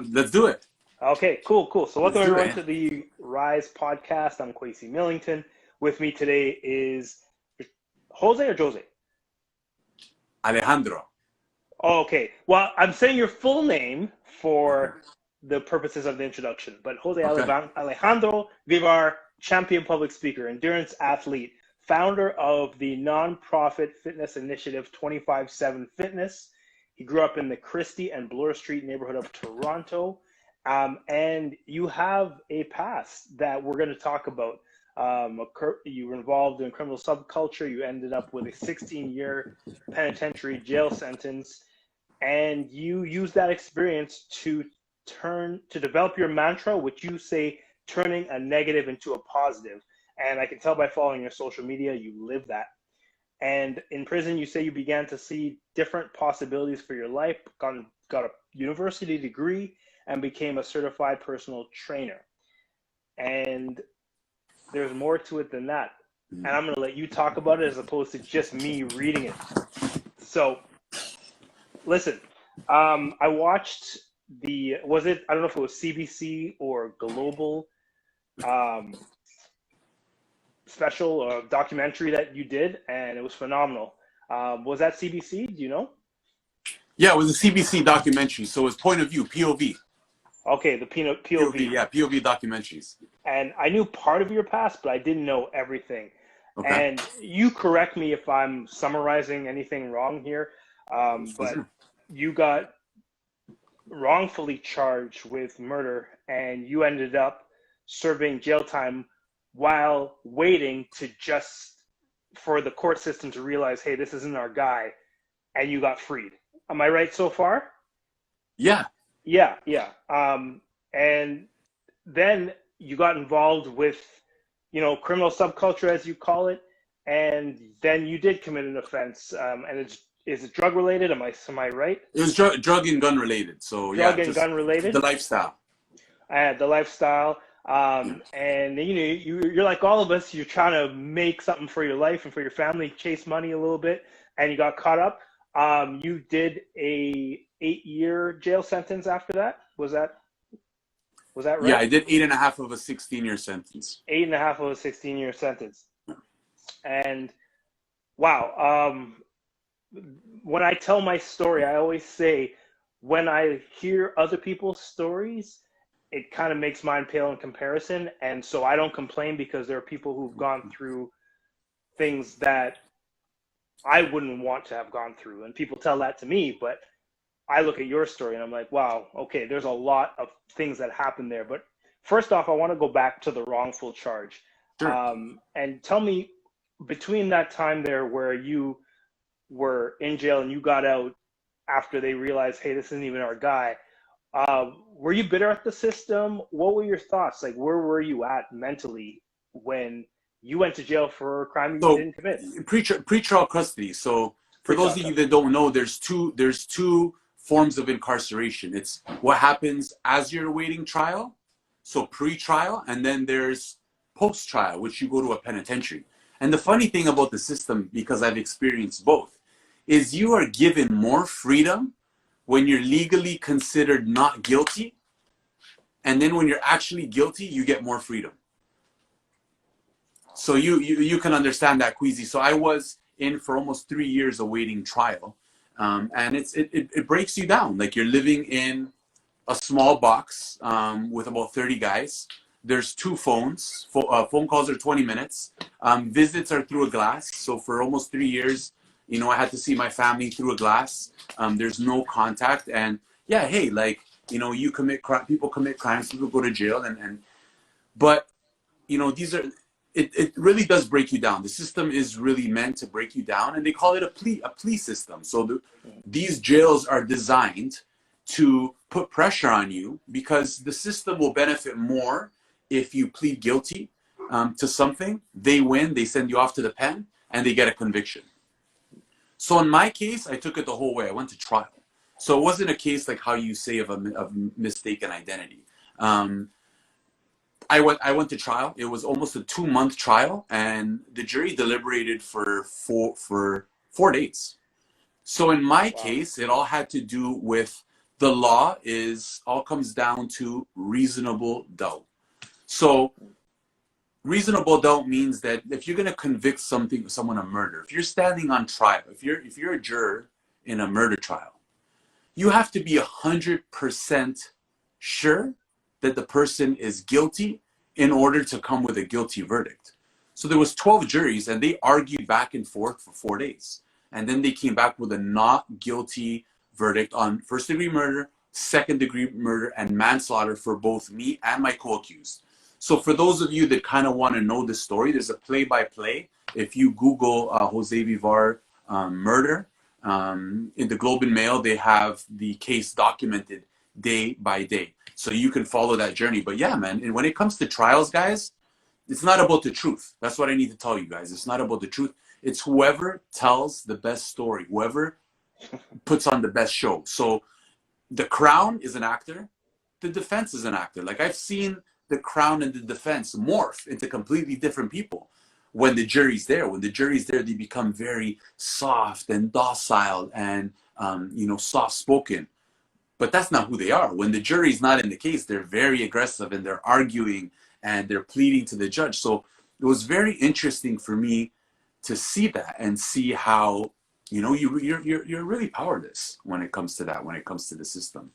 Let's do it. Okay, cool. So welcome everyone to the Rise podcast. I'm Kwesi Millington. With me today is Jose or Jose? Alejandro. Oh, okay. Well, I'm saying your full name for the purposes of the introduction, but Jose Alejandro Vivar, champion public speaker, endurance athlete, founder of the nonprofit fitness initiative 25/7 Fitness. He grew up in the Christie and Bloor Street neighborhood of Toronto. And you have a past that we're going to talk about. You were involved in criminal subculture. You ended up with a 16-year penitentiary jail sentence, and you used that experience to develop your mantra, which you say turning a negative into a positive. And I can tell by following your social media, you live that. And in prison, you say you began to see different possibilities for your life, got a university degree, and became a certified personal trainer. And there's more to it than that. And I'm going to let you talk about it as opposed to just me reading it. So, listen, I watched I don't know if it was CBC or Global special or documentary that you did, and it was phenomenal. Was that CBC? Do you know? Yeah, it was a CBC documentary. So it's point of view, POV. Okay, the POV. Yeah, POV documentaries. And I knew part of your past, but I didn't know everything. Okay. And you correct me if I'm summarizing anything wrong here, but you got wrongfully charged with murder, and you ended up serving jail time while waiting for the court system to realize, hey, this isn't our guy, and you got freed. Am I right so far? Yeah. Yeah. And then you got involved with, criminal subculture, as you call it, and then you did commit an offense. And is it drug related? Am I right? It was drug and gun related. So drug and gun related. The lifestyle. The lifestyle. And you're like all of us. You're trying to make something for your life and for your family, chase money a little bit, and you got caught up. You did a 8-year jail sentence after that. Was that right? Yeah, I did 8.5 of a 16-year sentence. 8.5 of a 16-year sentence. And wow, when I tell my story, I always say when I hear other people's stories, it kind of makes mine pale in comparison. And so I don't complain because there are people who've gone through things that I wouldn't want to have gone through. And people tell that to me, but I look at your story and I'm like, wow, okay, there's a lot of things that happened there. But first off, I want to go back to the wrongful charge. Sure. And tell me, between that time there where you were in jail and you got out after they realized, hey, this isn't even our guy, were you bitter at the system? What were your thoughts? Like, where were you at mentally when you went to jail for a crime you didn't commit? Pretrial custody. So for those of you that don't know, there's two forms of incarceration. It's what happens as you're awaiting trial, so pre-trial, and then there's post-trial, which you go to a penitentiary. And the funny thing about the system, because I've experienced both, is you are given more freedom when you're legally considered not guilty, and then when you're actually guilty, you get more freedom. So you can understand that, Kwesi. So I was in for almost 3 years awaiting trial. And it breaks you down. Like, you're living in a small box with about 30 guys. There's 2 phones. Phone calls are 20 minutes. Visits are through a glass. So for almost 3 years, I had to see my family through a glass. There's no contact. And yeah, hey, like, people commit crimes, people go to jail. But these are, it really does break you down. The system is really meant to break you down, and they call it a plea system. So these jails are designed to put pressure on you because the system will benefit more if you plead guilty to something. They win, they send you off to the pen, and they get a conviction. So in my case, I took it the whole way. I went to trial. So it wasn't a case like how you say of mistaken identity. I went to trial. It was almost a 2-month trial, and the jury deliberated for 4 days. So in my case, it all had to do with the law all comes down to reasonable doubt. So reasonable doubt means that if you're going to convict someone of murder, if you're standing on trial, if you're a juror in a murder trial, you have to be 100% sure that the person is guilty in order to come with a guilty verdict. So there was 12 juries, and they argued back and forth for 4 days. And then they came back with a not guilty verdict on first-degree murder, second-degree murder, and manslaughter for both me and my co-accused. So for those of you that kind of want to know the story, there's a play-by-play. If you Google Jose Vivar murder, in the Globe and Mail, they have the case documented day by day. So you can follow that journey. But yeah, man, and when it comes to trials, guys, it's not about the truth. That's what I need to tell you guys. It's not about the truth. It's whoever tells the best story, whoever puts on the best show. So the Crown is an actor. The defense is an actor. Like, I've seen the Crown and the defense morph into completely different people when the jury's there. When the jury's there, they become very soft and docile and, soft-spoken. But that's not who they are. When the jury's not in the case, they're very aggressive and they're arguing and they're pleading to the judge. So it was very interesting for me to see that and see how, you're really powerless when it comes to that, when it comes to the system.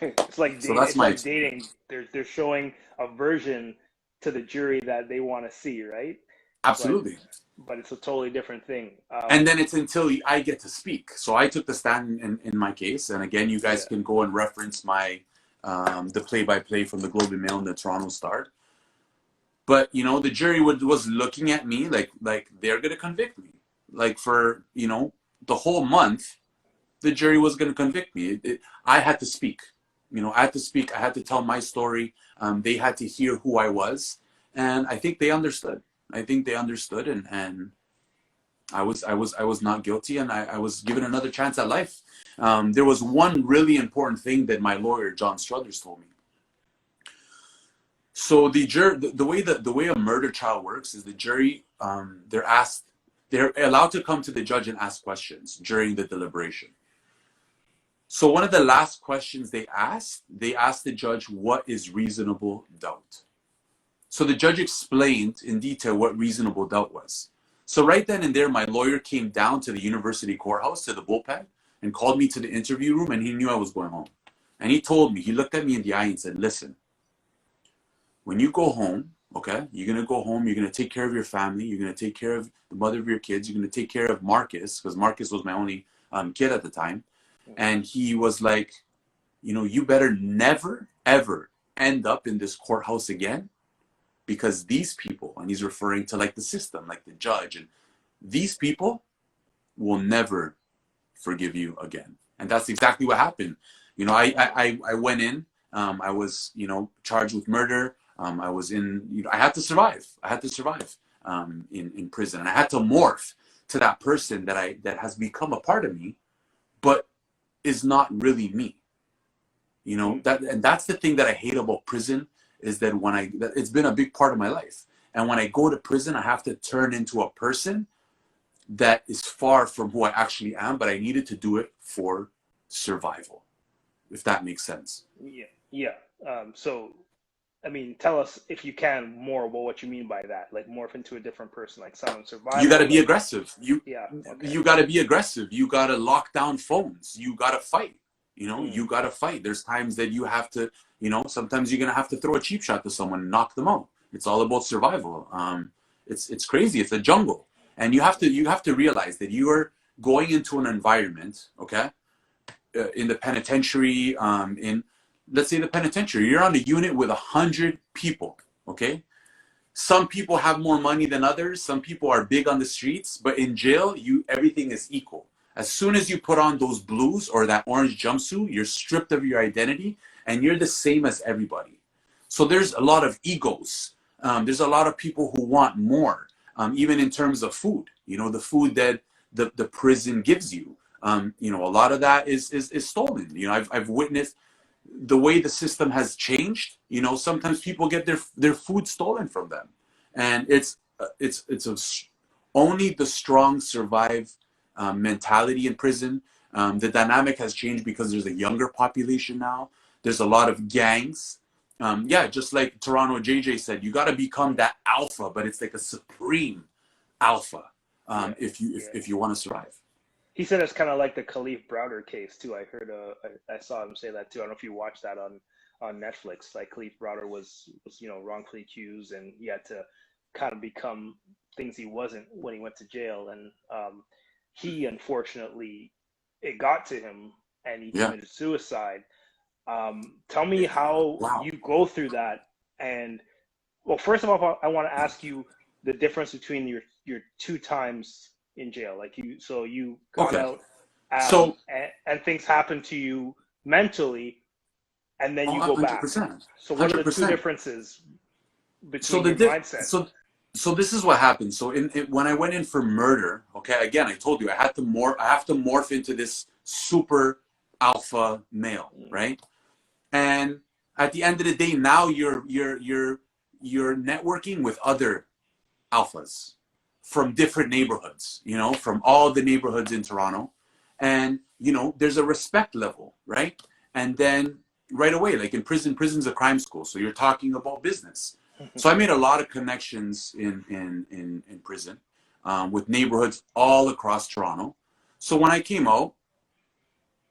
It's like dating. So that's like dating. They're showing a version to the jury that they want to see, right? Absolutely. But it's a totally different thing. And then it's until I get to speak. So I took the stand in my case. And again, you guys can go and reference my the play-by-play from the Globe and Mail and the Toronto Star. But, the jury was looking at me like they're going to convict me. Like for, the whole month, the jury was going to convict me. I had to speak. I had to speak. I had to tell my story. They had to hear who I was. And I think they understood. And I was not guilty, and I was given another chance at life. There was one really important thing that my lawyer, John Struthers, told me. So the way a murder trial works is the jury, they're allowed to come to the judge and ask questions during the deliberation. So one of the last questions they asked the judge, what is reasonable doubt? So the judge explained in detail what reasonable doubt was. So right then and there, my lawyer came down to the university courthouse, to the bullpen, and called me to the interview room, and he knew I was going home. And he told me, he looked at me in the eye and said, listen, when you go home, okay, you're going to go home, you're going to take care of your family, you're going to take care of the mother of your kids, you're going to take care of Marcus, because Marcus was my only kid at the time. And he was like, you better never, ever end up in this courthouse again, because these people, and he's referring to like the system, like the judge, and these people will never forgive you again. And that's exactly what happened. I went in, I was, charged with murder. I was in, I had to survive. In prison, and I had to morph to that person that has become a part of me, but is not really me. And that's the thing that I hate about prison, is that it's been a big part of my life. And when I go to prison, I have to turn into a person that is far from who I actually am, but I needed to do it for survival, if that makes sense. Yeah. So, tell us, if you can, more about what you mean by that. Like, morph into a different person, like someone survival. You got to be aggressive. You got to be aggressive. You got to lock down phones. You got to fight. You got to fight. There's times that you have to, sometimes you're going to have to throw a cheap shot to someone and knock them out. It's all about survival. It's crazy. It's a jungle. And you have to realize that you are going into an environment, okay, in the penitentiary, let's say the penitentiary, you're on a unit with 100 people, okay? Some people have more money than others. Some people are big on the streets, but in jail, everything is equal. As soon as you put on those blues or that orange jumpsuit, you're stripped of your identity and you're the same as everybody. So there's a lot of egos. There's a lot of people who want more, even in terms of food, the food that the prison gives you. A lot of that is stolen. I've witnessed the way the system has changed. Sometimes people get their food stolen from them, and only the strong survive mentality in prison. The dynamic has changed because there's a younger population now. There's a lot of gangs. Yeah, just like Toronto JJ said, you got to become that alpha, but it's like a supreme alpha if you want to survive. He said it's kind of like the Khalif Browder case too. I saw him say that too. I don't know if you watched that on Netflix. Like Khalif Browder was wrongfully accused, and he had to kind of become things he wasn't when he went to jail. And he unfortunately, it got to him, and he committed suicide. Tell me how you go through that. And well, first of all, I want to ask you the difference between your 2 times in jail. Like you got out, and things happen to you mentally, and then you go 100%. Back. So what are the 2 differences between your mindset? So this is what happened. So when I went in for murder, okay, again, I told you I have to morph into this super alpha male, right? And at the end of the day, now you're networking with other alphas from different neighborhoods, from all the neighborhoods in Toronto. And, there's a respect level, right? And then right away, like in prison's a crime school. So you're talking about business. So I made a lot of connections in prison with neighborhoods all across Toronto. So when I came out,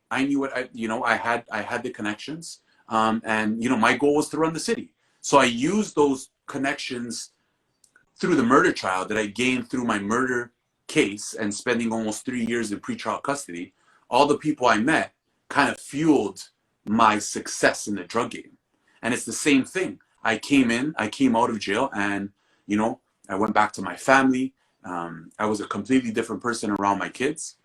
I knew what I had the connections, and my goal was to run the city. So I used those connections through the murder trial that I gained through my murder case and spending almost 3 years in pretrial custody. All the people I met kind of fueled my success in the drug game, and it's the same thing. I came out of jail, and I went back to my family. I was a completely different person around my kids.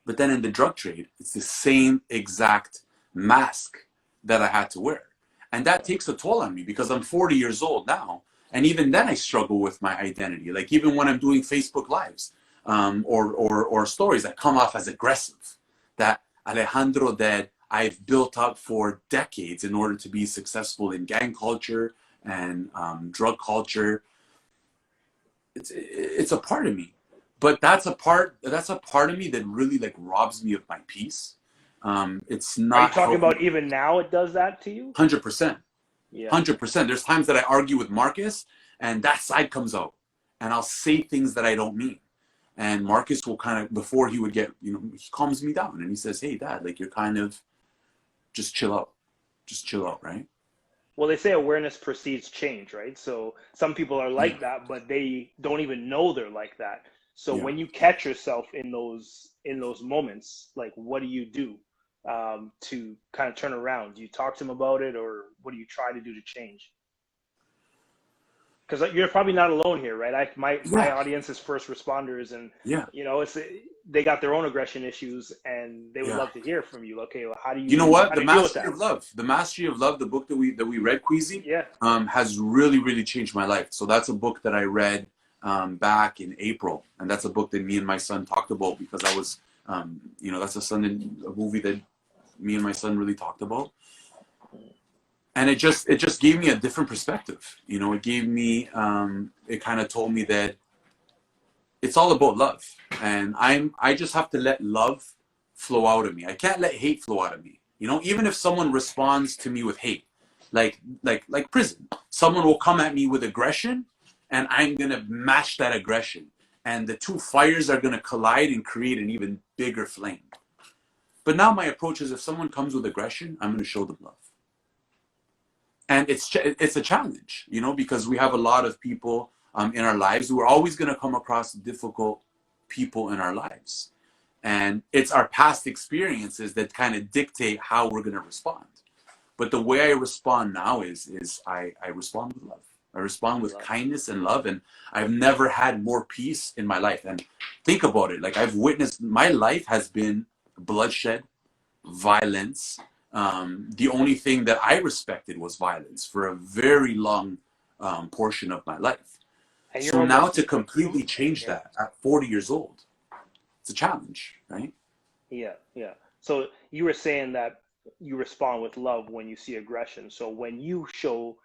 But then in the drug trade, it's the same exact mask that I had to wear. And that takes a toll on me because I'm 40 years old now. And even then I struggle with my identity. Like even when I'm doing Facebook Lives or stories that come off as aggressive, that Alejandro that I've built up for decades in order to be successful in gang culture and drug culture. It's a part of me. But that's a part of me that really like robs me of my peace. It's not. Are you talking about even now it does that to you? 100%. Yeah. 100%. There's times that I argue with Marcus and that side comes out and I'll say things that I don't mean. And Marcus will kind of, before he would get, he calms me down and he says, hey, Dad, like you're kind of, just chill out. Just chill out, right? Well, they say awareness precedes change, right? So some people are like that, but they don't even know they're like that. So when you catch yourself in those moments, like what do you do to kind of turn around? Do you talk to them about it, or what do you try to do to change? Because you're probably not alone here, right? My audience is first responders, and they got their own aggression issues, and they would love to hear from you. Okay, well, how do you? You know what? The Mastery of Love, the book that we read, Kwesi, has really, really changed my life. So that's a book that I read back in April, and that's a book that me and my son talked about because I was, that's a movie that me and my son really talked about. And it just gave me a different perspective. It gave me, it kind of told me that it's all about love. And I just have to let love flow out of me. I can't let hate flow out of me. Even if someone responds to me with hate, like prison, someone will come at me with aggression and I'm going to match that aggression. And the two fires are going to collide and create an even bigger flame. But now my approach is if someone comes with aggression, I'm going to show them love. And it's a challenge, because we have a lot of people in our lives. We're always going to come across difficult people in our lives. And it's our past experiences that kind of dictate how we're going to respond. But the way I respond now is I respond with love. I respond with kindness and love. And I've never had more peace in my life. And think about it. Like I've witnessed, my life has been bloodshed, violence. The only thing that I respected was violence for a very long portion of my life. So now to completely change that at 40 years old, it's a challenge, right? Yeah. So you were saying that you respond with love when you see aggression. So when you show,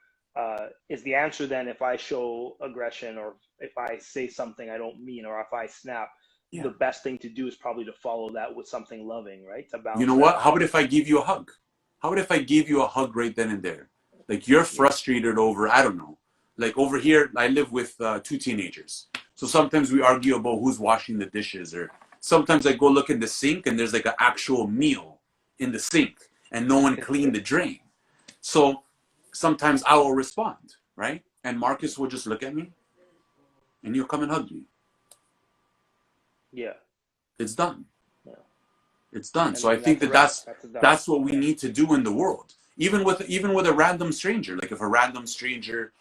is the answer then if I show aggression or if I say something I don't mean or if I snap, Yeah. the best thing to do is probably to follow that with something loving, right? To balance. You know what? How about if I give you a hug? How about if I gave you a hug right then and there? Like you're frustrated over, I don't know. Like over here, I live with 2 teenagers. So sometimes we argue about who's washing the dishes, or sometimes I go look in the sink and there's like an actual meal in the sink and no one cleaned the drain. So sometimes I will respond, right? And Marcus will just look at me and he'll come and hug me. Yeah. It's done. Yeah. It's done. And so I think that's what we yeah. need to do in the world. Even with a random stranger. Like if a random stranger,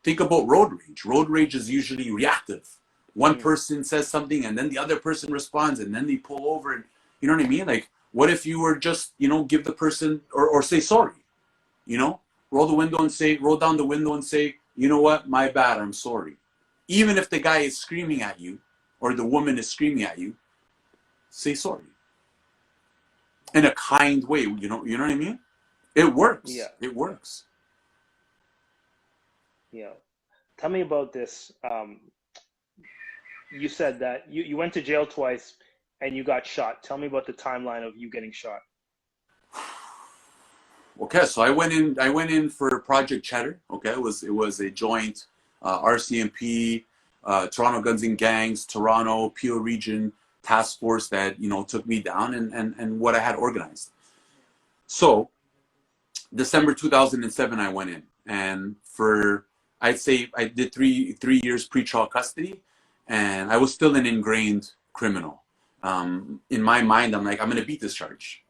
think about road rage. Road rage is usually reactive. One person says something and then the other person responds and then they pull over. And you know what I mean? Like, what if you were just, give the person or say sorry, roll down the window and say, you know what, my bad, I'm sorry. Even if the guy is screaming at you or the woman is screaming at you, say sorry. In a kind way, you know what I mean? It works. Yeah. It works. Yeah. Tell me about this. You said that you went to jail twice and you got shot. Tell me about the timeline of you getting shot. Okay, so I went in for Project Cheddar. Okay, it was a joint RCMP, Toronto Guns and Gangs, Toronto, Peel Region task force that took me down and what I had organized. So December 2007 I went in, and for I'd say I did three years pretrial custody, and I was still an ingrained criminal. In my mind, I'm like, I'm gonna beat this charge.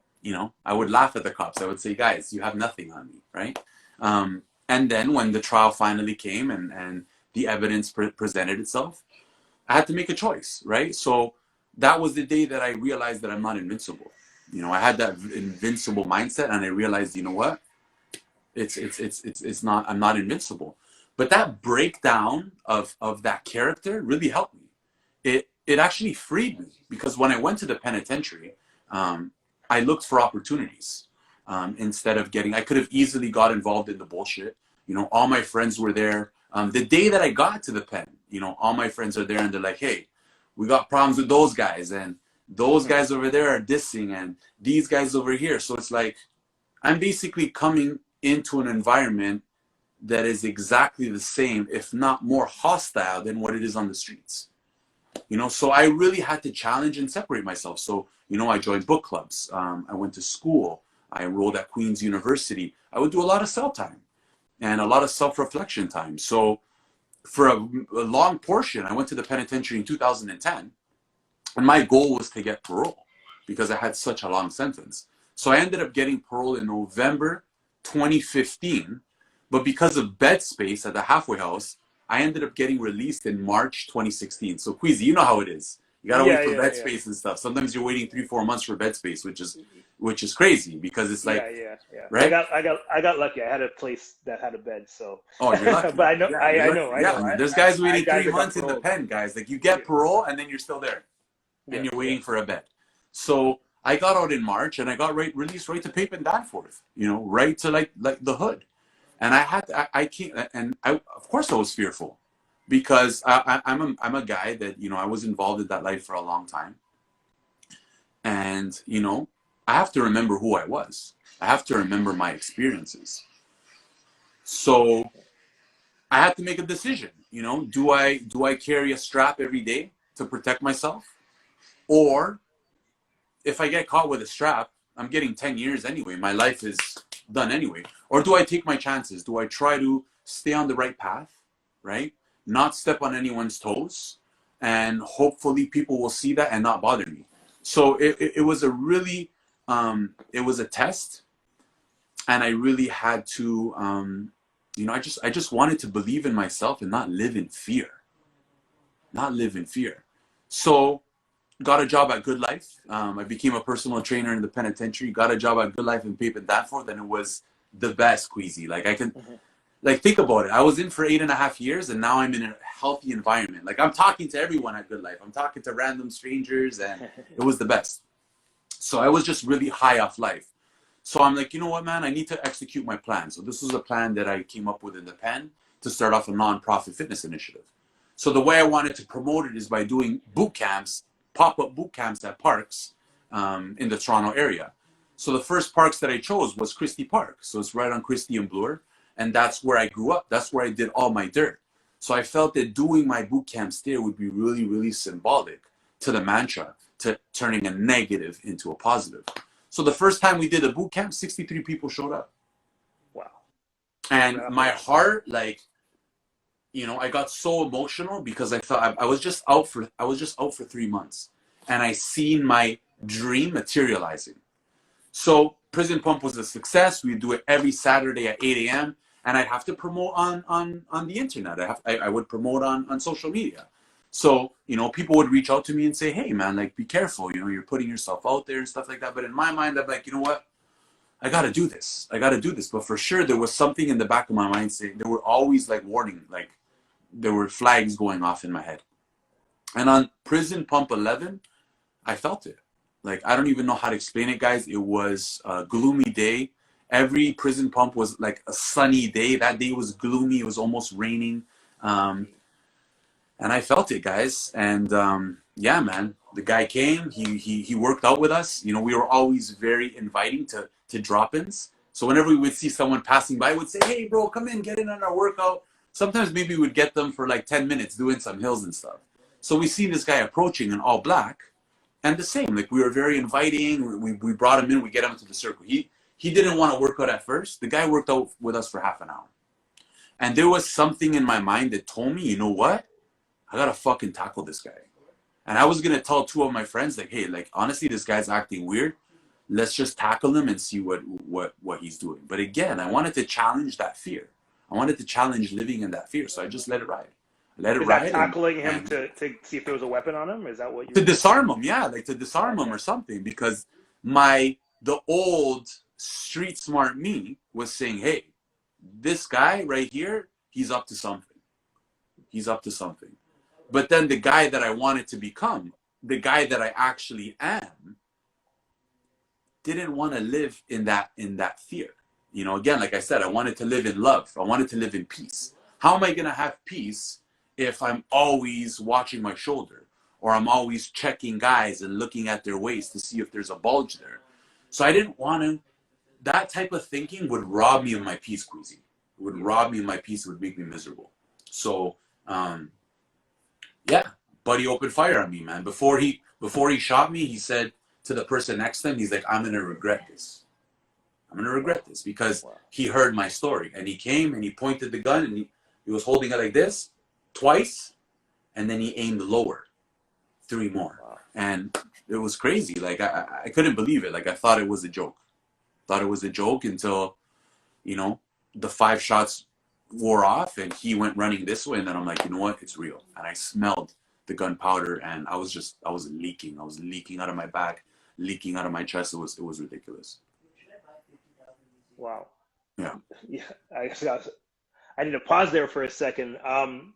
I would laugh at the cops. I would say, guys, you have nothing on me, right? And then when the trial finally came and the evidence presented itself, I had to make a choice, right? So that was the day that I realized that I'm not invincible. I had that invincible mindset, and I realized, you know what? It's not. I'm not invincible. But that breakdown of that character really helped me. It actually freed me, because when I went to the penitentiary, I looked for opportunities instead of I could have easily got involved in the bullshit. All my friends were there. The day that I got to the pen, all my friends are there and they're like, hey, we got problems with those guys, and those guys over there are dissing, and these guys over here. So it's like, I'm basically coming into an environment that is exactly the same, if not more hostile than what it is on the streets. So I really had to challenge and separate myself. So, I joined book clubs. I went to school. I enrolled at Queen's University. I would do a lot of cell time and a lot of self-reflection time. So for a long portion, I went to the penitentiary in 2010, and my goal was to get parole because I had such a long sentence. So I ended up getting parole in November 2015, but because of bed space at the halfway house, I ended up getting released in March 2016. So Kwesi, you know how it is. You gotta wait for bed space and stuff. Sometimes you're waiting 3-4 months for bed space, which is crazy, because it's like, right? I got lucky. I had a place that had a bed, so. Oh, you're lucky. But I know. I know. There's guys waiting 3 months in the pen, guys. Like, you get parole and then you're still there, and you're waiting for a bed. So I got out in March, and I got released right to Pape and Danforth. Right to like the hood. And I can't, and of course I was fearful, because I'm a guy that, I was involved in that life for a long time. And, I have to remember who I was. I have to remember my experiences. So I had to make a decision, do I carry a strap every day to protect myself? Or if I get caught with a strap, I'm getting 10 years anyway. My life is done anyway. Or do I take my chances? Do I try to stay on the right path, right? Not step on anyone's toes, and hopefully people will see that and not bother me. So it was a really, it was a test, and I really had to, I just wanted to believe in myself and not live in fear. So got a job at Good Life. I became a personal trainer in the penitentiary, got a job at Good Life in Pape and Danforth, and it was the best, Kwesi. Like, I can, think about it. I was in for 8.5 years, and now I'm in a healthy environment. Like, I'm talking to everyone at Good Life. I'm talking to random strangers, and it was the best. So I was just really high off life. So I'm like, you know what, man? I need to execute my plan. So this was a plan that I came up with in the pen to start off a nonprofit fitness initiative. So the way I wanted to promote it is by doing boot camps, pop-up boot camps at parks in the Toronto area. So the first parks that I chose was Christie Park. So it's right on Christie and Bloor. And that's where I grew up. That's where I did all my dirt. So I felt that doing my boot camps there would be really, really symbolic to the mantra, to turning a negative into a positive. So the first time we did a boot camp, 63 people showed up. Wow. And my heart, like, you know, I got so emotional because I thought I was just out for 3 months, and I seen my dream materializing. So Prison Pump was a success. We do it every Saturday at 8 a.m. and I'd have to promote on the internet. I would promote on social media. So, you know, people would reach out to me and say, hey man, like, be careful, you know, you're putting yourself out there and stuff like that. But in my mind, I'm like, you know what? I got to do this. I got to do this. But for sure, there was something in the back of my mind saying, there were always like warning, like there were flags going off in my head. And on Prison Pump 11, I felt it. Like, I don't even know how to explain it, guys. It was a gloomy day. Every Prison Pump was like a sunny day. That day was gloomy. It was almost raining. And I felt it, guys. And yeah, man, the guy came. He worked out with us. You know, we were always very inviting to drop-ins. So whenever we would see someone passing by, we'd say, hey, bro, come in, get in on our workout. Sometimes maybe we'd get them for like 10 minutes doing some hills and stuff. So we see this guy approaching in all black. And the same, like, we were very inviting. We brought him in. We get him into the circle. He didn't want to work out at first. The guy worked out with us for half an hour. And there was something in my mind that told me, you know what? I got to fucking tackle this guy. And I was going to tell two of my friends, like, hey, like, honestly, this guy's acting weird. Let's just tackle him and see what he's doing. But again, I wanted to challenge that fear. I wanted to challenge living in that fear. So I just let it ride. Let it ride. Is that tackling him to see if there was a weapon on him? Is that what you... To disarm him, yeah, like to disarm him or something. Because the old street smart me was saying, hey, this guy right here, he's up to something. He's up to something. But then the guy that I wanted to become, the guy that I actually am, didn't want to live in that fear. You know, again, like I said, I wanted to live in love. I wanted to live in peace. How am I going to have peace if I'm always watching my shoulder, or I'm always checking guys and looking at their waist to see if there's a bulge there? So I didn't want to. That type of thinking would rob me of my peace, Kwesi. It would rob me of my peace. It would make me miserable. So, yeah, buddy opened fire on me, man. Before he shot me, he said to the person next to him, he's like, I'm going to regret this. I'm going to regret this, because he heard my story. And he came and he pointed the gun and he was holding it like this twice. And then he aimed lower 3 more. Wow. And it was crazy. Like, I couldn't believe it. Like, I thought it was a joke. Thought it was a joke until, you know, the 5 shots wore off and he went running this way. And then I'm like, you know what? It's real. And I smelled the gunpowder and I was leaking. I was leaking out of my back, leaking out of my chest. It was ridiculous. Wow. Yeah. Yeah. I need to pause there for a second.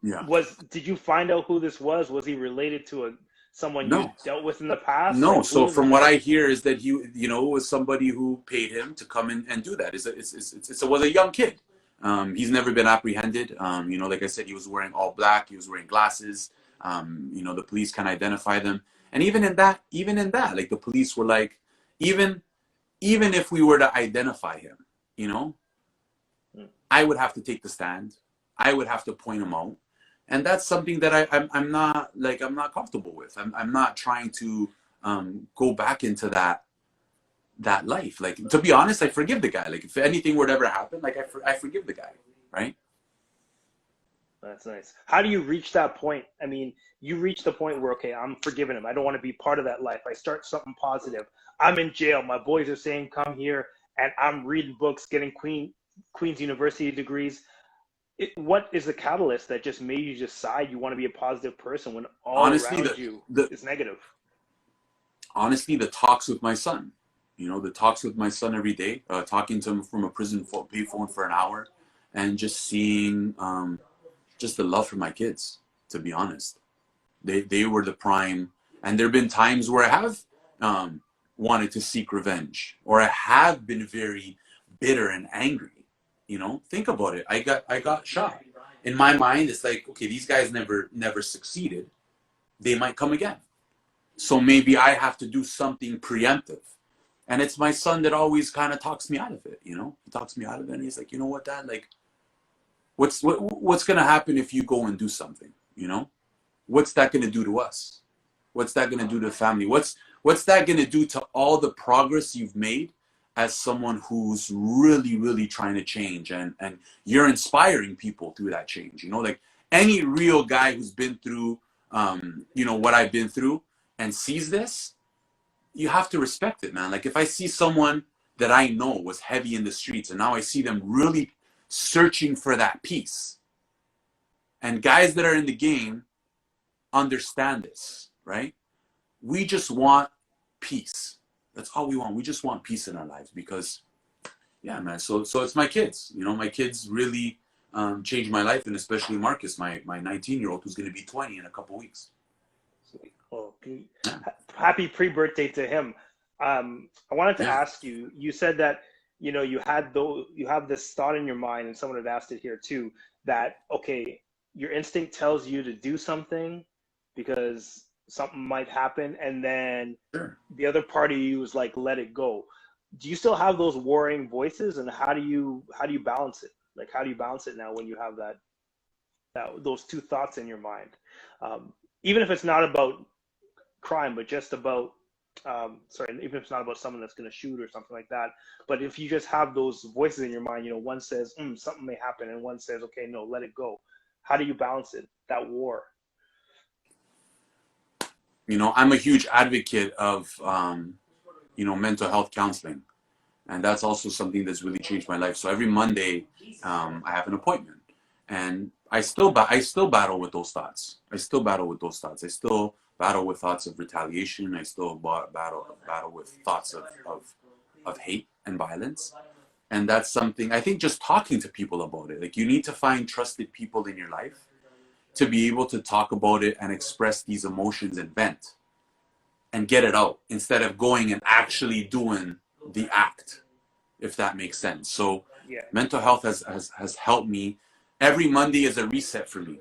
Yeah. Did you find out who this was? Was he related to someone you dealt with in the past? No. Like, so from what I hear is that he, you know, was somebody who paid him to come in and do that. It was a young kid. He's never been apprehended. You know, like I said, he was wearing all black. He was wearing glasses. You know, the police can identify them. And even in that, like, the police were like, even if we were to identify him, you know, I would have to take the stand. I would have to point him out. And that's something that I'm not comfortable with. I'm not trying to go back into that life. Like, to be honest, I forgive the guy. Like, if anything were to ever happen, like, I forgive the guy, right? That's nice. How do you reach that point? I mean, you reach the point where, okay, I'm forgiving him. I don't want to be part of that life. I start something positive. I'm in jail. My boys are saying, come here. And I'm reading books, getting Queen's University degrees. What is the catalyst that just made you decide you want to be a positive person when all around you is negative? Honestly, the talks with my son. You know, the talks with my son every day, talking to him from a prison payphone for an hour, and just seeing just the love for my kids, to be honest. They were the prime. And there have been times where I have wanted to seek revenge, or I have been very bitter and angry. You know, think about it. I got shot. in my mind, it's like, okay, these guys never succeeded. They might come again. So maybe I have to do something preemptive. And it's my son that always kind of talks me out of it, you know? He talks me out of it, and he's like, you know what, Dad? Like, what's going to happen if you go and do something, you know? What's that going to do to us? What's that going to do to the family? What's that going to do to all the progress you've made as someone who's really, really trying to change? And you're inspiring people through that change, you know? Like, any real guy who's been through, you know, what I've been through and sees this, you have to respect it, man. Like, if I see someone that I know was heavy in the streets, and now I see them really searching for that peace, and guys that are in the game understand this, right? We just want peace. That's all we want. We just want peace in our lives, because, yeah, man. So it's my kids. You know, my kids really changed my life, and especially Marcus, my 19-year-old, who's going to be 20 in a couple weeks. Well, happy pre-birthday to him. I wanted to ask you. You said that, you know, you have this thought in your mind, and someone had asked it here too, that, okay, your instinct tells you to do something because something might happen, and then the other part of you is like, let it go. Do you still have those warring voices, and how do you balance it? Like, how do you balance it now when you have those two thoughts in your mind? Even if it's not about crime, but just about even if it's not about someone that's going to shoot or something like that, but if you just have those voices in your mind, you know, one says something may happen, and one says, okay, no, let it go. How do you balance it, that war? You know, I'm a huge advocate of you know, mental health counseling, and that's also something that's really changed my life. So every Monday I have an appointment, and I still battle with those thoughts. I still battle with thoughts of retaliation. I still battle with thoughts of hate and violence. And that's something, I think, just talking to people about it. Like, you need to find trusted people in your life to be able to talk about it and express these emotions and vent and get it out, instead of going and actually doing the act, if that makes sense. So mental health has helped me. Every Monday is a reset for me.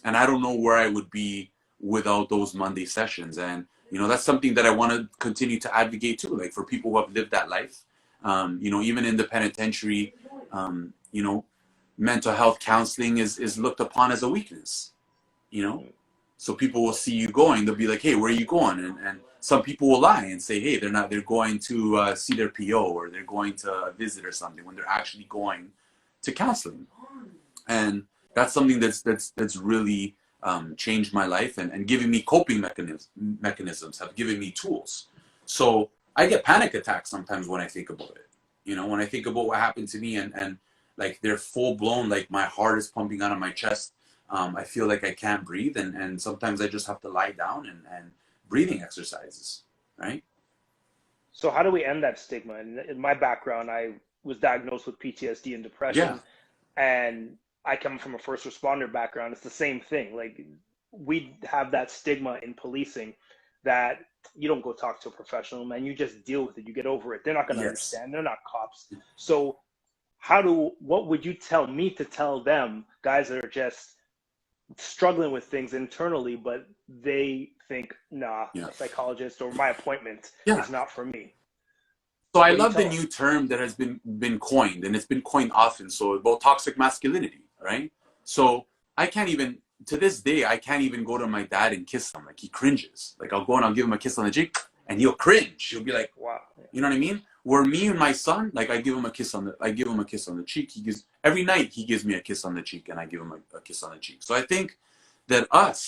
And I don't know where I would be without those Monday sessions. And, you know, that's something that I want to continue to advocate too, like, for people who have lived that life. You know, even in the penitentiary, you know, mental health counseling is looked upon as a weakness, you know? So people will see you going, they'll be like, hey, where are you going? And some people will lie and say, hey, they're going to see their PO, or they're going to visit or something, when they're actually going to counseling. And that's something that's really changed my life, and giving me coping mechanisms, have given me tools. So I get panic attacks sometimes when I think about it. You know, when I think about what happened to me, and like, they're full blown, like, my heart is pumping out of my chest. I feel like I can't breathe, and sometimes I just have to lie down and breathing exercises, right? So how do we end that stigma? In my background, I was diagnosed with PTSD and depression, and I come from a first responder background. It's the same thing. Like, we have that stigma in policing that you don't go talk to a professional, man. You just deal with it. You get over it. They're not going to understand. They're not cops. So what would you tell me to tell them, guys that are just struggling with things internally, but they think, nah, a psychologist or my appointment is not for me? So I love the new term that has been coined, and it's been coined often. So about toxic masculinity, right? So I can't even, to this day, I can't even go to my dad and kiss him. Like, he cringes. Like, I'll go and I'll give him a kiss on the cheek, and he'll cringe. He'll be like, wow. You know what I mean? Where me and my son, like, I give him a kiss on the cheek. Every night he gives me a kiss on the cheek, and I give him a kiss on the cheek. So I think that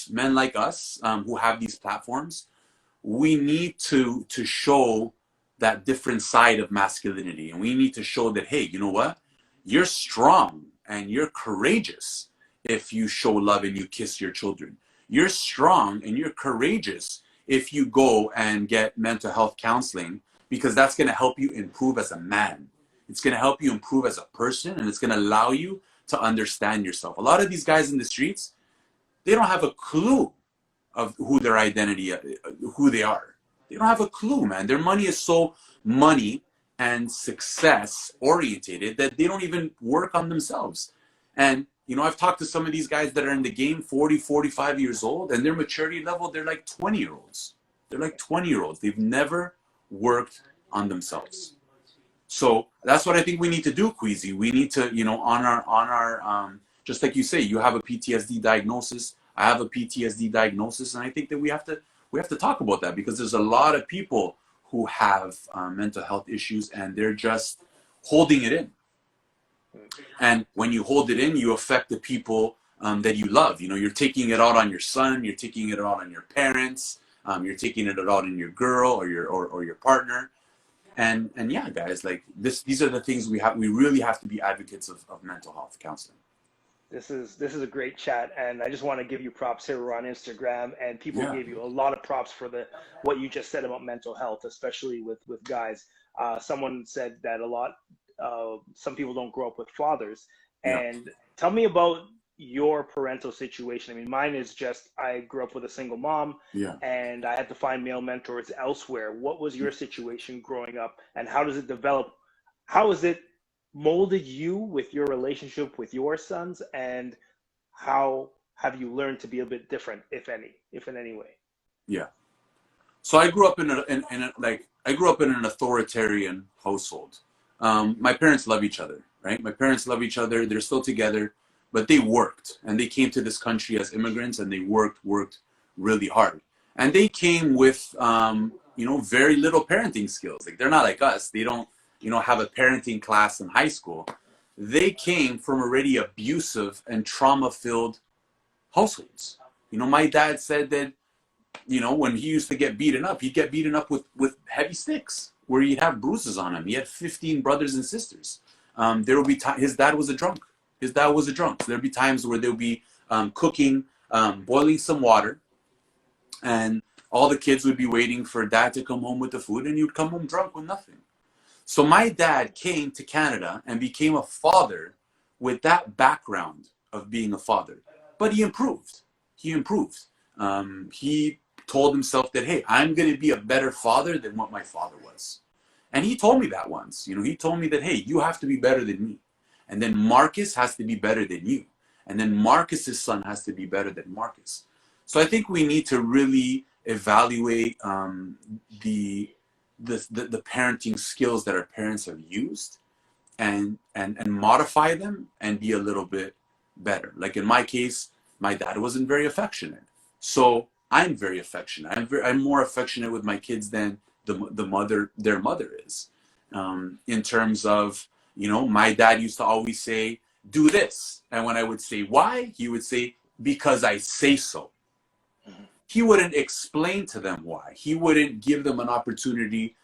men like us, who have these platforms, we need to show that different side of masculinity. And we need to show that, hey, you know what? You're strong and you're courageous if you show love and you kiss your children. You're strong and you're courageous if you go and get mental health counseling, because that's going to help you improve as a man. It's going to help you improve as a person, and it's going to allow you to understand yourself. A lot of these guys in the streets, they don't have a clue of who their identity, who they are. They don't have a clue, man. Their money is so money and success orientated that they don't even work on themselves. And, you know, I've talked to some of these guys that are in the game 40, 45 years old, and their maturity level, they're like 20-year-olds. They're like 20-year-olds. They've never worked on themselves. So that's what I think we need to do, Kwesi. We need to, you know, on our just like you say, you have a PTSD diagnosis, I have a PTSD diagnosis, and I think that we have to talk about that, because there's a lot of people who have mental health issues, and they're just holding it in. And when you hold it in, you affect the people that you love. You know, you're taking it out on your son, you're taking it out on your parents, you're taking it out on your girl or your partner. And yeah, guys, like these are the things we really have to be advocates of mental health counseling. This is a great chat, and I just want to give you props here. We're on Instagram, and people gave you a lot of props for what you just said about mental health, especially with guys. Someone said that some people don't grow up with fathers, and tell me about your parental situation. I mean, mine is just, I grew up with a single mom, and I had to find male mentors elsewhere. What was your situation growing up, and how does it develop? How has it molded you with your relationship with your sons, and how have you learned to be a bit different, if in any way? Yeah. So I grew up in an authoritarian household. My parents love each other, right? My parents love each other. They're still together, but they worked, and they came to this country as immigrants, and they worked really hard. And they came with, you know, very little parenting skills. Like, they're not like us. They don't, you know, have a parenting class in high school. They came from already abusive and trauma-filled households. You know, my dad said that, you know, when he used to get beaten up, he'd get beaten up with heavy sticks, where he'd have bruises on him. He had 15 brothers and sisters. There would be his dad was a drunk. His dad was a drunk. So there'd be times where there'd be cooking, boiling some water, and all the kids would be waiting for dad to come home with the food, and he would come home drunk with nothing. So my dad came to Canada and became a father with that background of being a father. But he improved. He told himself that, hey, I'm going to be a better father than what my father was. And he told me that once. You know, he told me that, hey, you have to be better than me. And then Marcus has to be better than you. And then Marcus's son has to be better than Marcus. So I think we need to really evaluate the parenting skills that our parents have used, and modify them and be a little bit better. Like in my case, my dad wasn't very affectionate. So I'm very affectionate. I'm more affectionate with my kids than their mother is. In terms of, you know, my dad used to always say, do this. And when I would say why, he would say, because I say so. He wouldn't explain to them why. He wouldn't give them an opportunity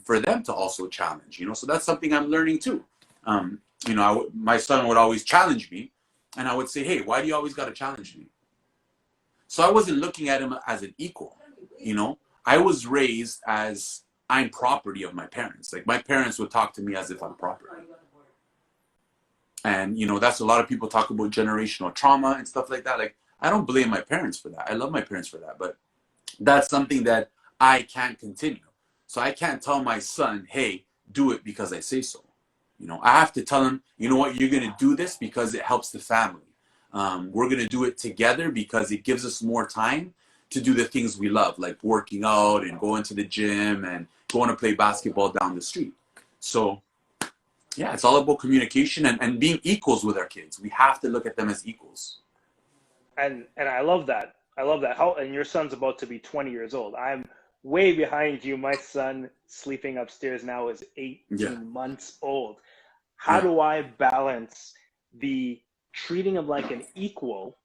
for them to also challenge, you know. So that's something I'm learning too. You know, my son would always challenge me, and I would say, hey, why do you always got to challenge me? So I wasn't looking at him as an equal, you know. I was raised as I'm property of my parents. Like, my parents would talk to me as if I'm property. And, you know, that's a lot of people talk about generational trauma and stuff like that. Like, I don't blame my parents for that. I love my parents for that. But that's something that I can't continue. So I can't tell my son, hey, do it because I say so. You know, I have to tell him, you know what, you're going to do this because it helps the family. We're going to do it together because it gives us more time to do the things we love, like working out and going to the gym and going to play basketball down the street. So, yeah, it's all about communication and being equals with our kids. We have to look at them as equals. And I love that. I love that. And your son's about to be 20 years old. I'm way behind you. My son sleeping upstairs now is 18 months old. How do I balance the treating him like an equal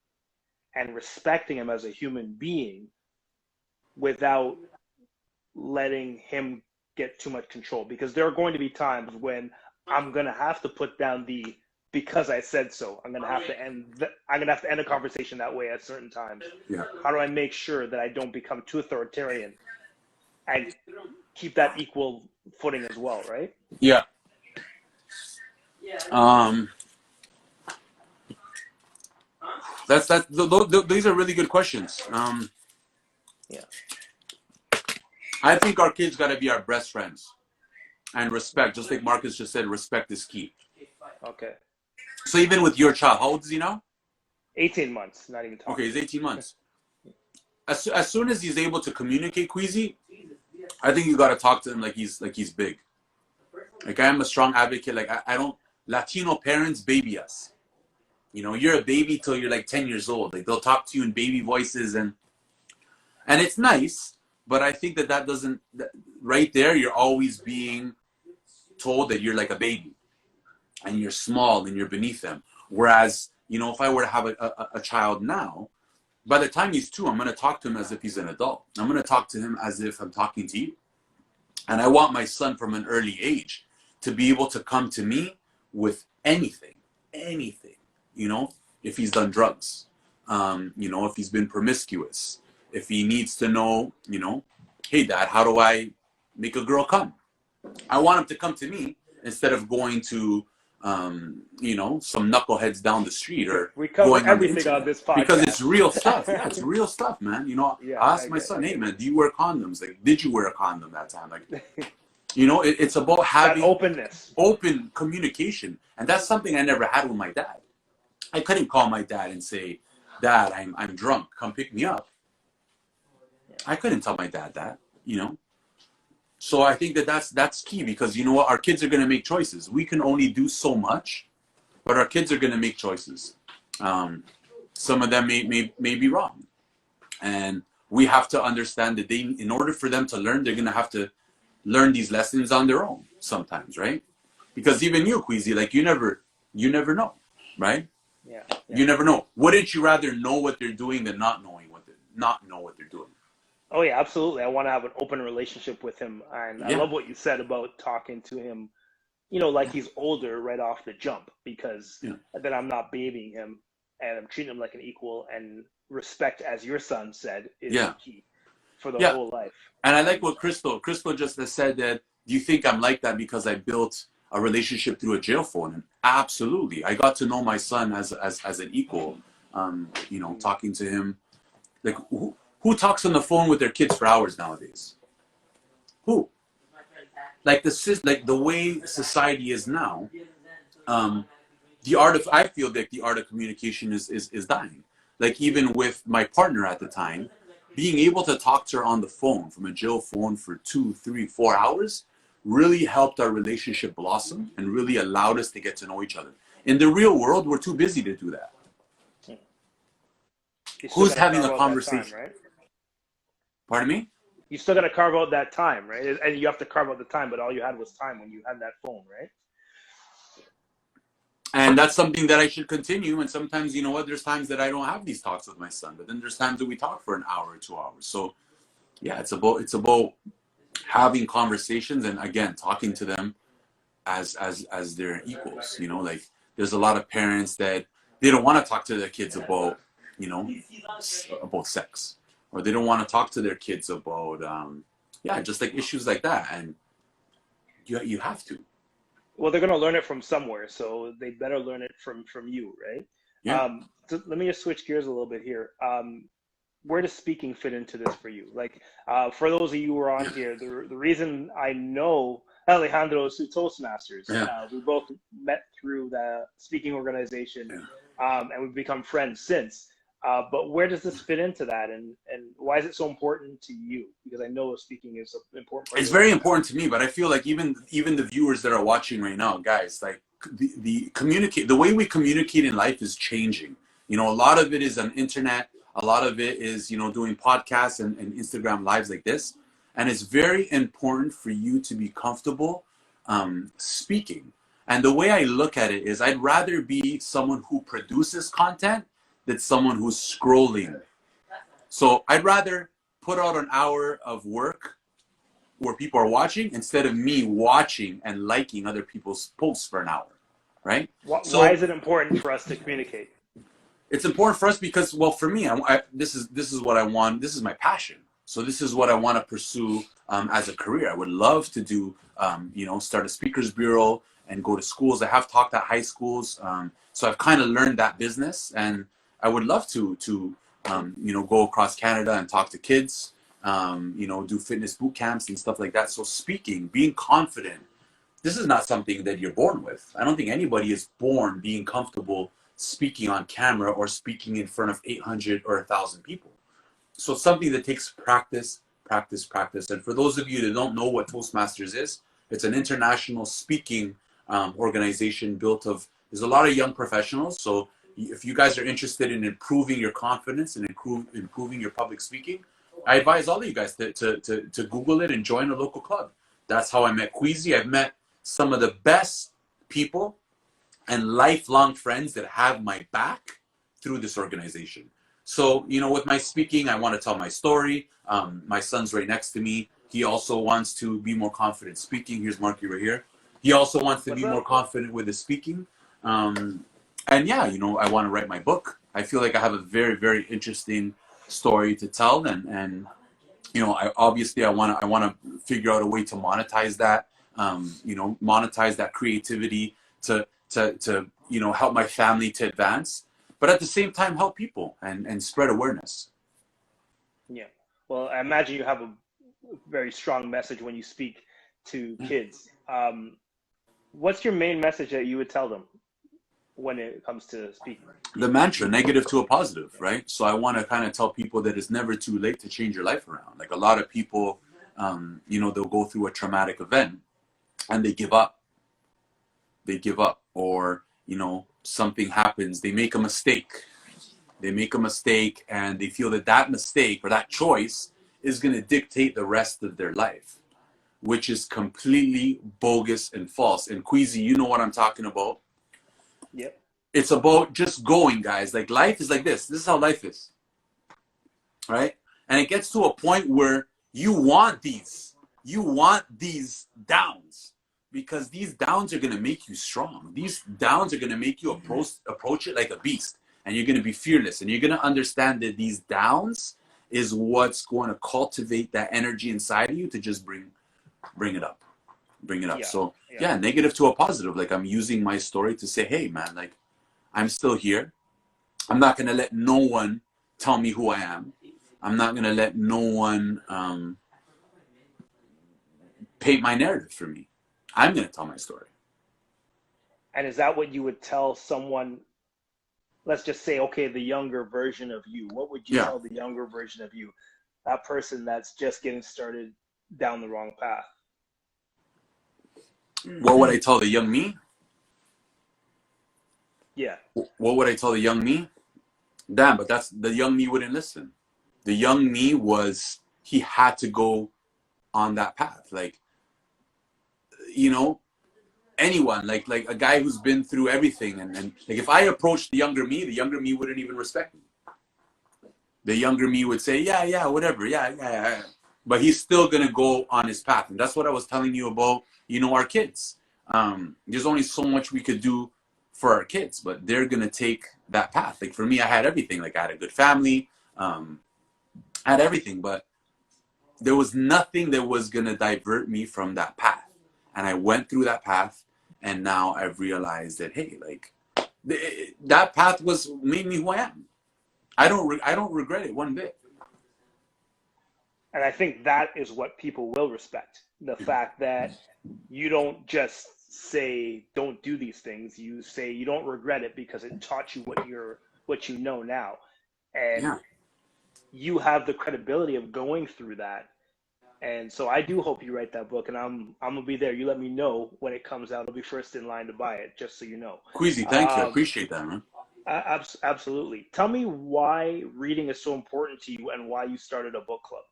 and respecting him as a human being without letting him get too much control? Because there are going to be times when I'm going to have to put down the because I said so. I'm going to have to end a conversation that way at certain times. Yeah. How do I make sure that I don't become too authoritarian and keep that equal footing as well, right? Yeah. These are really good questions. I think our kids got to be our best friends, and respect. Just like Marcus just said, respect is key. Okay. So even with your child, how old is he now? 18 months, not even talking. Okay, he's 18 months. As soon as he's able to communicate, Kwesi, I think you got to talk to him like he's big. Like, I am a strong advocate. Like, I don't, Latino parents baby us. You know, you're a baby till you're like 10 years old. Like, they'll talk to you in baby voices, and it's nice, but I think that doesn't, right there, you're always being told that you're like a baby and you're small and you're beneath them. Whereas, you know, if I were to have a child now, by the time he's 2, I'm going to talk to him as if he's an adult. I'm going to talk to him as if I'm talking to you. And I want my son from an early age to be able to come to me with anything, you know, if he's done drugs, you know, if he's been promiscuous, if he needs to know, you know, hey, Dad, how do I make a girl come? I want him to come to me instead of going to, you know, some knuckleheads down the street, or we cover going everything on this podcast because it's real stuff. Yeah, it's real stuff, man. You know, yeah, I asked my son, hey, man, do you wear condoms? Like, did you wear a condom that time? Like, you know, it's about having that open communication, and that's something I never had with my dad. I couldn't call my dad and say, Dad, I'm drunk, come pick me up. I couldn't tell my dad that, you know. So I think that's key, because, you know what, our kids are going to make choices. We can only do so much, but our kids are going to make choices. Some of them may be wrong, and we have to understand that in order for them to learn, they're going to have to learn these lessons on their own sometimes, right? Because even you, Kwesi, like, you never know, right? Yeah. You never know. Wouldn't you rather know what they're doing than not know what they're doing? Oh yeah, absolutely. I want to have an open relationship with him, and Yeah. I love what you said about talking to him, you know, like he's older right off the jump, because then I'm not babying him, and I'm treating him like an equal. And respect, as your son said, is the key for the whole life. And I like what Crystal just said, that, do you think I'm like that because I built a relationship through a jail phone? And absolutely, I got to know my son as an equal. You know, talking to him, like, who talks on the phone with their kids for hours nowadays? Who? Like, the way society is now, I feel like the art of communication is dying. Like, even with my partner at the time, being able to talk to her on the phone, from a jail phone, for 2, 3, 4 hours really helped our relationship blossom and really allowed us to get to know each other. In the real world, we're too busy to do that. Who's having a conversation? Time, right? Pardon me? You still got to carve out that time, right? And you have to carve out the time, but all you had was time when you had that phone, right? And that's something that I should continue. And sometimes, you know what, there's times that I don't have these talks with my son, but then there's times that we talk for an hour or 2 hours. So yeah, it's about having conversations, and again, talking to them as their equals. You know, like, there's a lot of parents that they don't want to talk to their kids about, you know, about sex, or they don't want to talk to their kids about just like issues like that. And you have to. Well, they're going to learn it from somewhere, so they better learn it from you, right? Yeah. So let me just switch gears a little bit here. Where does speaking fit into this for you? Like, for those of you who are on here, the reason I know Alejandros through Toastmasters, we both met through the speaking organization, and we've become friends since. But where does this fit into that, and why is it so important to you? Because I know speaking is an important part. It's very important to me, but I feel like even the viewers that are watching right now, guys, like, the way we communicate in life is changing. You know, a lot of it is on internet. A lot of it is, you know, doing podcasts and Instagram lives like this. And it's very important for you to be comfortable speaking. And the way I look at it is, I'd rather be someone who produces content than someone who's scrolling. So I'd rather put out an hour of work where people are watching, instead of me watching and liking other people's posts for an hour, right? Why is it important for us to communicate? It's important for us because, well, for me, this is what I want. This is my passion. So this is what I want to pursue as a career. I would love to do, you know, start a speakers bureau and go to schools. I have talked at high schools, so I've kind of learned that business, and I would love to you know, go across Canada and talk to kids, you know, do fitness boot camps and stuff like that. So speaking, being confident, this is not something that you're born with. I don't think anybody is born being comfortable speaking on camera or speaking in front of 800 or 1,000 people. So it's something that takes practice, practice, practice. And for those of you that don't know what Toastmasters is, it's an international speaking organization built of, there's a lot of young professionals. So if you guys are interested in improving your confidence and improving your public speaking, I advise all of you guys to Google it and join a local club. That's how I met Kwesi. I've met some of the best people and lifelong friends that have my back through this organization. So, you know, with my speaking, I want to tell my story. My son's right next to me. He also wants to be more confident speaking. Here's Marky right here. He also wants to be more confident with his speaking. And yeah, you know, I want to write my book. I feel like I have a very, very interesting story to tell. And you know, I want to figure out a way to monetize that, you know, monetize that creativity to you know, help my family to advance, but at the same time help people and spread awareness. Yeah. Well, I imagine you have a very strong message when you speak to kids. What's your main message that you would tell them when it comes to speaking? The mantra, negative to a positive, right? So I want to kind of tell people that it's never too late to change your life around. Like a lot of people, you know, they'll go through a traumatic event and they give up. They give up, or, you know, something happens. They make a mistake. They make a mistake and they feel that that mistake or that choice is going to dictate the rest of their life, which is completely bogus and false. And Kwesi, you know what I'm talking about. Yep. It's about just going, guys. Like life is like this. This is how life is, right? And it gets to a point where you want these downs, because these downs are going to make you strong. These downs are going to make you approach it like a beast, and you're going to be fearless, and you're going to understand that these downs is what's going to cultivate that energy inside of you to just bring it up. Yeah. So yeah, negative to a positive. Like I'm using my story to say, hey man, like I'm still here. I'm not going to let no one tell me who I am. I'm not going to let no one paint my narrative for me. I'm going to tell my story. And is that what you would tell someone, let's just say, okay, the younger version of you? What would you tell the younger version of you, that person that's just getting started down the wrong path? What would I tell the young me? Yeah. What would I tell the young me? Damn, but that's the young me wouldn't listen. The young me he had to go on that path. Like, you know, anyone, like a guy who's been through everything. And like if I approached the younger me wouldn't even respect me. The younger me would say, yeah, whatever. Yeah. But he's still going to go on his path. And that's what I was telling you about, you know, our kids. There's only so much we could do for our kids, but they're going to take that path. Like for me, I had everything. Like I had a good family, I had everything, but there was nothing that was going to divert me from that path. And I went through that path, and now I've realized that, hey, like that path made me who I am. I don't regret it one bit. And I think that is what people will respect. The fact that you don't just say, don't do these things. You say you don't regret it because it taught you what you know now. And you have the credibility of going through that. And so I do hope you write that book, and I'm gonna be there. You let me know when it comes out. I'll be first in line to buy it, just so you know. Kwesi, thank you. I appreciate that, man. Absolutely. Tell me why reading is so important to you and why you started a book club.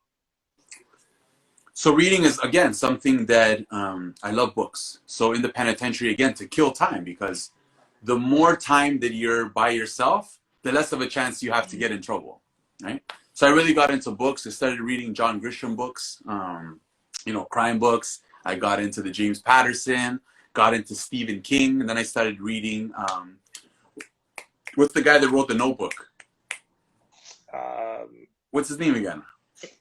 So reading is, again, something that I love books. So in the penitentiary, again, to kill time, because the more time that you're by yourself, the less of a chance you have to get in trouble, right? So I really got into books. I started reading John Grisham books, you know, crime books. I got into the James Patterson, got into Stephen King, and then I started reading, what's the guy that wrote The Notebook? What's his name again?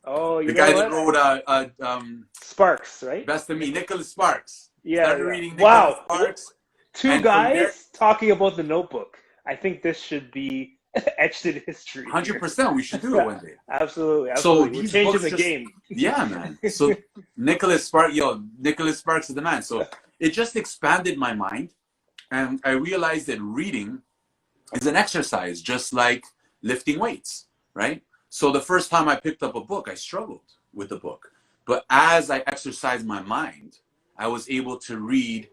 Oh, the guy that wrote Sparks, right? Best of Me, Nicholas Sparks. Started reading Nicholas Sparks. Two guys talking about The Notebook. I think this should be etched in history. 100%. We should do it one day. Absolutely. So we're changing the game. Yeah, man. So Nicholas Sparks is the man. So it just expanded my mind. And I realized that reading is an exercise, just like lifting weights, right? So the first time I picked up a book, I struggled with the book. But as I exercised my mind, I was able to read,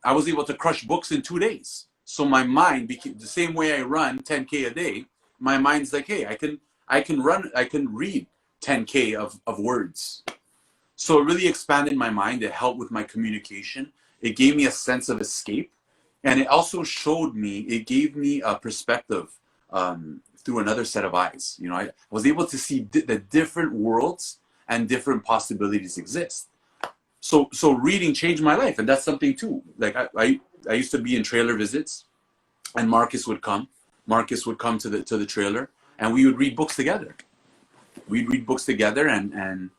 I was able to crush books in 2 days. So my mind became the same way I run 10K a day. My mind's like, hey, I can read 10K of words. So it really expanded my mind. It helped with my communication. It gave me a sense of escape. And it also showed me, it gave me a perspective through another set of eyes. You know, I was able to see the different worlds and different possibilities exist. So reading changed my life. And that's something too. Like I used to be in trailer visits, and Marcus would come. Marcus would come to the trailer, and we would read books together. We'd read books together, and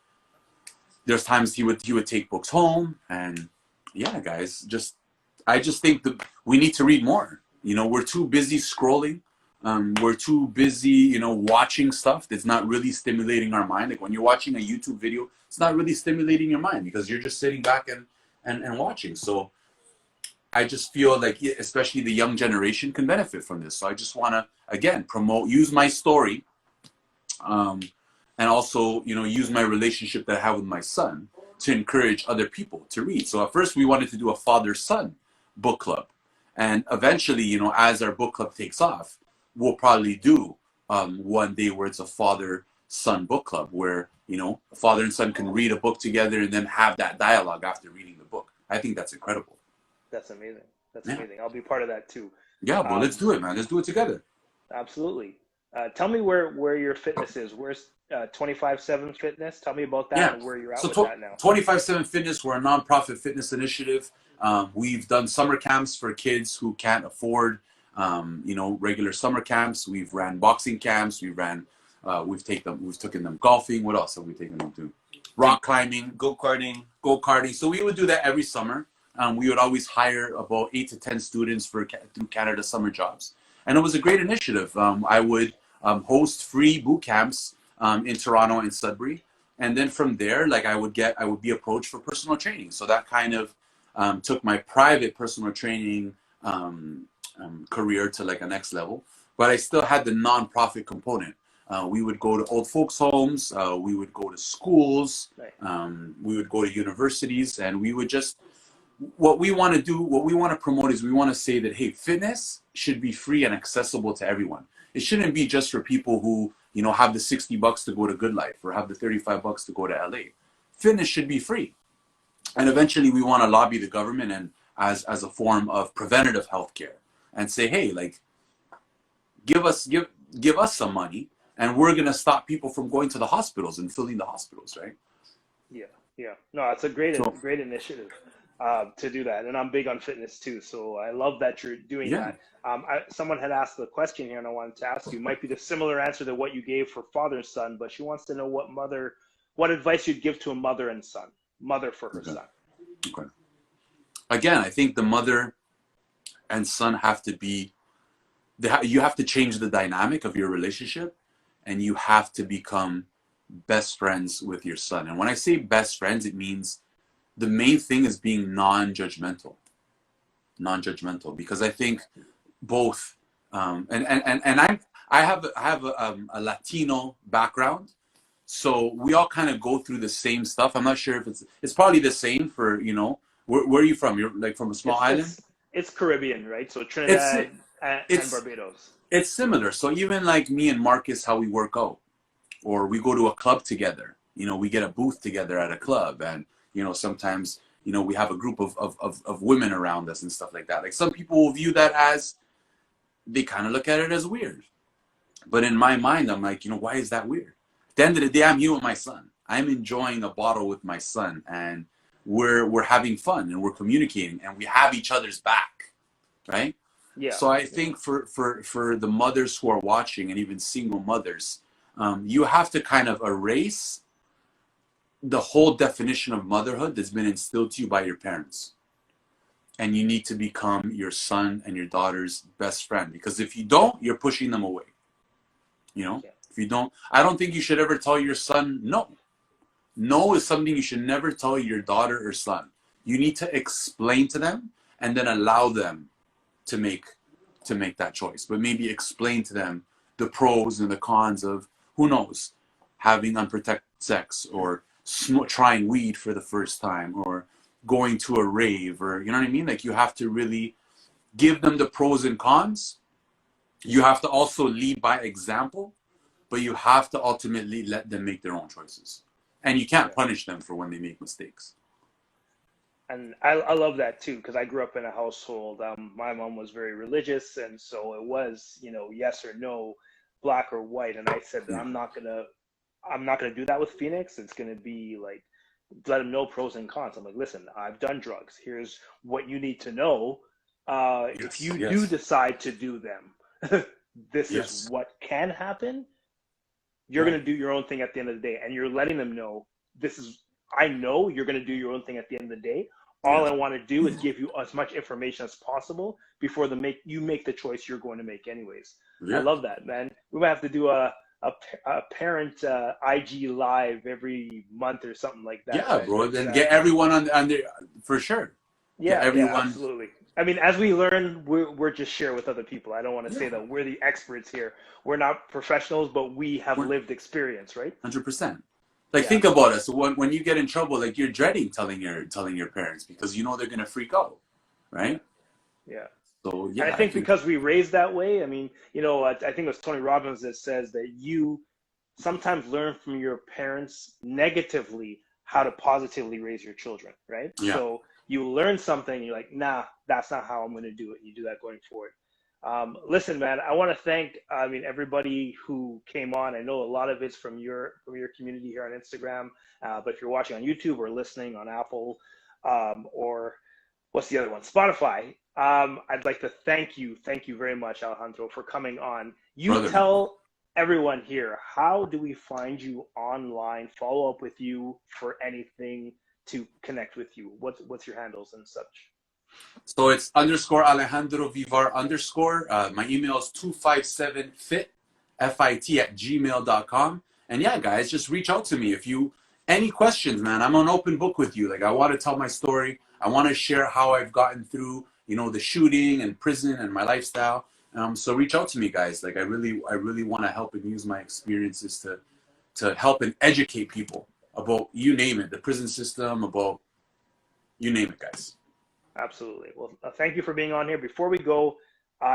there's times he would take books home. And yeah, guys, I just think that we need to read more. You know, we're too busy scrolling. We're too busy, you know, watching stuff that's not really stimulating our mind. Like when you're watching a YouTube video, it's not really stimulating your mind because you're just sitting back and watching. So I just feel like, especially the young generation can benefit from this. So I just want to, again, use my story, and also, you know, use my relationship that I have with my son to encourage other people to read. So at first we wanted to do a father-son book club. And eventually, you know, as our book club takes off, we'll probably do one day where it's a father-son book club where, you know, a father and son can read a book together and then have that dialogue after reading the book. I think that's incredible. That's amazing. That's amazing. I'll be part of that too. Yeah, well, let's do it, man. Let's do it together. Absolutely. Tell me where your fitness is. Where's 25/7 Fitness? Tell me about that and where you're at with that now. 25/7 Fitness, we're a nonprofit fitness initiative. We've done summer camps for kids who can't afford, you know, regular summer camps. We've ran boxing camps. We've taken them golfing. What else have we taken them to? Rock climbing, go-karting. So we would do that every summer. We would always hire about 8 to 10 students through Canada Summer Jobs. And it was a great initiative. I would host free boot camps in Toronto and Sudbury. And then from there, like I would be approached for personal training. So that kind of took my private personal training career to like a next level. But I still had the nonprofit component. We would go to old folks' homes. We would go to schools. We would go to universities, and we would just, what we want to promote is we want to say that, hey, fitness should be free and accessible to everyone. It shouldn't be just for people who, you know, have the $60 to go to Good Life or have the $35 to go to LA. Fitness should be free. And eventually we want to lobby the government and as a form of preventative healthcare and say, hey, like, give us some money and we're going to stop people from going to the hospitals and filling the hospitals, right? Yeah. No, it's a great initiative to do that. And I'm big on fitness too. So I love that you're doing that. Someone had asked the question here and I wanted to ask you, might be the similar answer to what you gave for father and son, but she wants to know what advice you'd give to a mother and son, mother for her son. Okay. Again, I think the mother and son have to be, you have to change the dynamic of your relationship and you have to become best friends with your son. And when I say best friends, it means the main thing is being non-judgmental, because I think both, I have a Latino background, so we all kind of go through the same stuff. I'm not sure if it's probably the same for, you know, where are you from? You're like from a small island? It's Caribbean, right? So Trinidad and Barbados. It's similar. So even like me and Marcus, how we work out, or we go to a club together, you know, we get a booth together at a club, and you know, sometimes, you know, we have a group of women around us and stuff like that. Like some people will view that as, they kind of look at it as weird. But in my mind, I'm like, you know, why is that weird? At the end of the day, I'm here with my son. I'm enjoying a bottle with my son, and we're having fun and we're communicating and we have each other's back, right? Yeah. So I think for the mothers who are watching and even single mothers, you have to kind of erase the whole definition of motherhood that's been instilled to you by your parents. And you need to become your son and your daughter's best friend, because if you don't, you're pushing them away. You know, if you don't, I don't think you should ever tell your son no. No is something you should never tell your daughter or son. You need to explain to them and then allow them to make that choice. But maybe explain to them the pros and the cons of, who knows, having unprotected sex, or trying weed for the first time, or going to a rave, or, you know what I mean? Like, you have to really give them the pros and cons. You have to also lead by example, but you have to ultimately let them make their own choices. And you can't punish them for when they make mistakes. And I love that too, because I grew up in a household. My mom was very religious, and so it was, you know, yes or no, black or white. And I said that I'm not gonna do that with Phoenix. It's gonna be like, let them know pros and cons. I'm like, listen, I've done drugs. Here's what you need to know. If you do decide to do them, this is what can happen. You're gonna do your own thing at the end of the day, and you're letting them know, this is, I know you're gonna do your own thing at the end of the day. All I want to do is give you as much information as possible before you make the choice you're going to make anyways. I love that, man. We might have to do a parent IG live every month or something like that. Yeah, bro. Then get everyone on there for sure. Yeah, everyone. Yeah, absolutely. I mean, as we learn, we're just share with other people. I don't want to say that we're the experts here. We're not professionals, but we have lived experience, right? 100%. Like, think about it. So when you get in trouble, like, you're dreading telling your parents, because you know they're gonna freak out, right? Yeah. So yeah. And I think because we raised that way. I mean, you know, I think it was Tony Robbins that says that you sometimes learn from your parents negatively how to positively raise your children, right? Yeah. So you learn something, you're like, nah, that's not how I'm going to do it. You do that going forward. Listen, man, I want to thank, everybody who came on. I know a lot of it's from your community here on Instagram, but if you're watching on YouTube or listening on Apple, or what's the other one? Spotify. I'd like to thank you very much, Alejandro, for coming on. Tell everyone here, how do we find you online, follow up with you for anything, to connect with you? What's your handles and such? So it's _Alejandro Vivar _. My email is 257fit FIT@gmail.com. And yeah, guys, just reach out to me if you any questions, man. I'm an open book with you. Like, I want to tell my story. I want to share how I've gotten through, you know, the shooting and prison and my lifestyle. So reach out to me, guys. Like, I really want to help and use my experiences to help and educate people about, you name it, the prison system, about you name it, guys. Absolutely. Well, thank you for being on here. Before we go,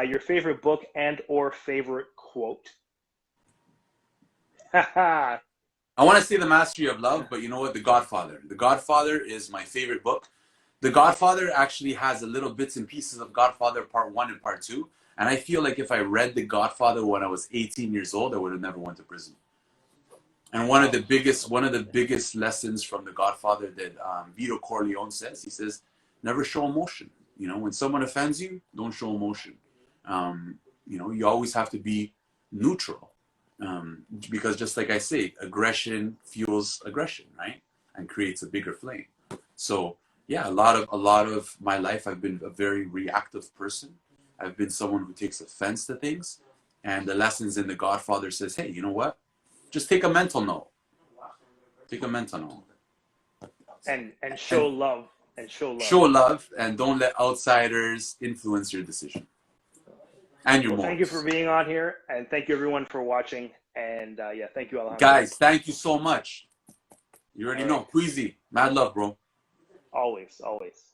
your favorite book and or favorite quote? I want to say The Mastery of Love, but you know what? The Godfather. The Godfather is my favorite book. The Godfather actually has a little bits and pieces of Godfather Part 1 and Part 2. And I feel like if I read The Godfather when I was 18 years old, I would have never went to prison. And one of the biggest lessons from The Godfather that Vito Corleone says, he says, never show emotion. You know, when someone offends you, don't show emotion. You know, you always have to be neutral. Because just like I say, aggression fuels aggression, right? And creates a bigger flame. So yeah, a lot of my life, I've been a very reactive person. I've been someone who takes offense to things. And the lessons in The Godfather says, hey, you know what? Just take a mental note. Take a mental note. And show love. And show love, and don't let outsiders influence your decision. And your morals. Thank you for being on here, and thank you everyone for watching. And yeah, thank you, Alejandro. Guys, thank you so much. You already know. Kwesi, mad love, bro. Always. Always.